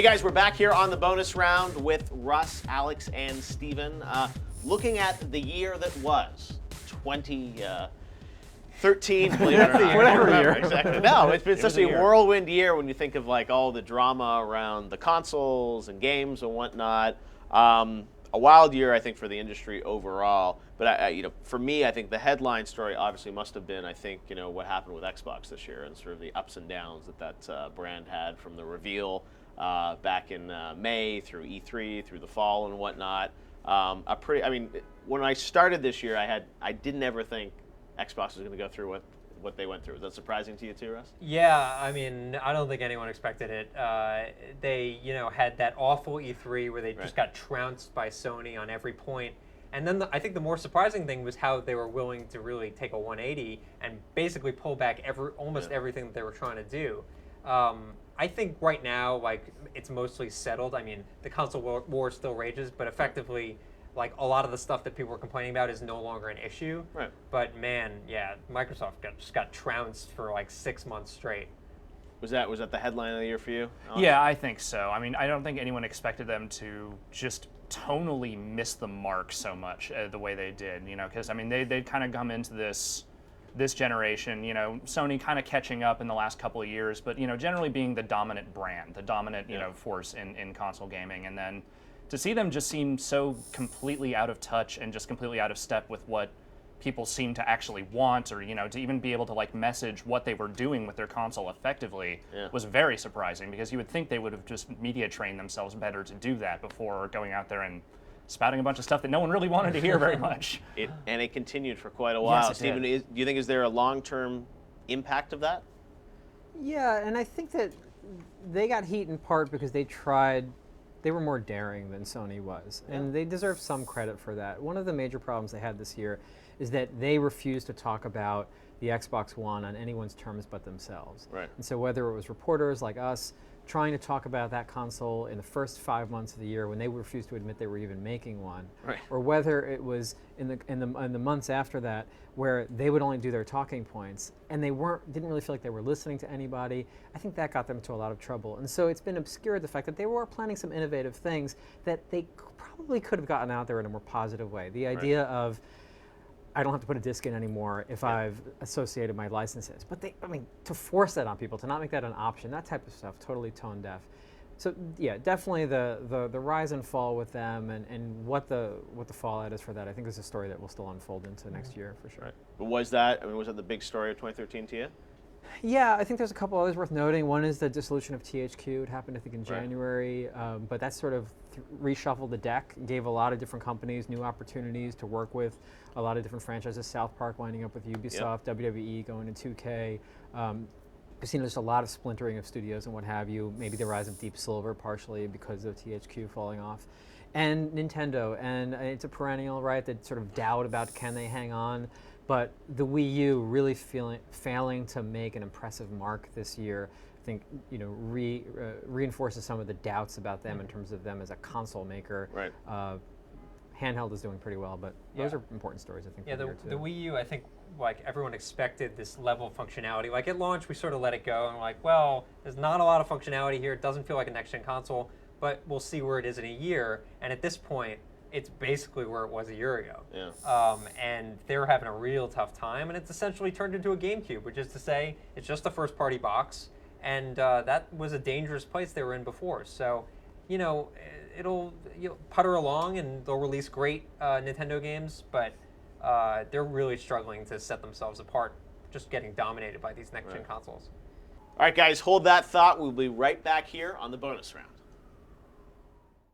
Hey guys, we're back here on the bonus round with Russ, Alex, and Steven. Looking at the year that was, 2013, believe it or not. Whatever year. Exactly. No, it's been such a whirlwind year when you think of like all the drama around the consoles and games and whatnot. A wild year, I think, for the industry overall. But for me, I think the headline story obviously must have been, I think, what happened with Xbox this year and sort of the ups and downs that brand had from the reveal back in May through E3 through the fall and whatnot. When I started this year, I didn't ever think Xbox was going to go through what they went through. Was that surprising to you too, Russ? Yeah, I mean, I don't think anyone expected it. They, had that awful E3 where they just got trounced by Sony on every point. And then I think the more surprising thing was how they were willing to really take a 180 and basically pull back almost everything that they were trying to do. I think right now, it's mostly settled. I mean, the console war still rages, but effectively, a lot of the stuff that people were complaining about is no longer an issue. Right. But man, yeah, Microsoft just got trounced for 6 months straight. Was that the headline of the year for you, Alex? Yeah, I think so. I mean, I don't think anyone expected them to just tonally miss the mark so much the way they did, because, they'd kind of come into this generation, Sony kind of catching up in the last couple of years, but, generally being the dominant brand, the dominant, force in console gaming. And then to see them just seem so completely out of touch and just completely out of step with what people seem to actually want, or to even be able to message what they were doing with their console effectively was very surprising, because you would think they would have just media trained themselves better to do that before going out there and spouting a bunch of stuff that no one really wanted to hear very much. And it continued for quite a while. Yes, Steven, do you think is there a long-term impact of that? Yeah, and I think that they got heat in part because they were more daring than Sony was, and they deserve some credit for that. One of the major problems they had this year is that they refused to talk about the Xbox One on anyone's terms but themselves. Right. And so whether it was reporters like us trying to talk about that console in the first 5 months of the year when they refused to admit they were even making one, right, or whether it was in the months after that where they would only do their talking points and they didn't really feel like they were listening to anybody, I think that got them into a lot of trouble. And so it's been obscured the fact that they were planning some innovative things that they probably could have gotten out there in a more positive way. The idea of, I don't have to put a disc in anymore if I've associated my licenses. But to force that on people, to not make that an option, that type of stuff, totally tone deaf. So yeah, definitely the rise and fall with them, and what the fallout is for that, I think is a story that will still unfold into next year for sure. Right. But was that the big story of 2013 to you? Yeah, I think there's a couple others worth noting. One is the dissolution of THQ. It happened, I think, in January, but that sort of reshuffled the deck, gave a lot of different companies new opportunities to work with a lot of different franchises. South Park winding up with Ubisoft, WWE going to 2K. We've seen just a lot of splintering of studios and what have you. Maybe the rise of Deep Silver partially because of THQ falling off. And Nintendo, and it's a perennial, right, that sort of doubt about can they hang on. But the Wii U really failing to make an impressive mark this year, I think, reinforces some of the doubts about them in terms of them as a console maker. Right. Handheld is doing pretty well, but those are important stories, I think. Yeah, the Wii U, I think, everyone expected this level of functionality. At launch, we sort of let it go, and we're like, well, there's not a lot of functionality here. It doesn't feel like a next-gen console, but we'll see where it is in a year. And at this point, it's basically where it was a year ago. Yeah. And they're having a real tough time, and it's essentially turned into a GameCube, which is to say it's just a first-party box, and that was a dangerous place they were in before. So, it'll putter along, and they'll release great Nintendo games, but they're really struggling to set themselves apart, just getting dominated by these next-gen consoles. All right, guys, hold that thought. We'll be right back here on the bonus round.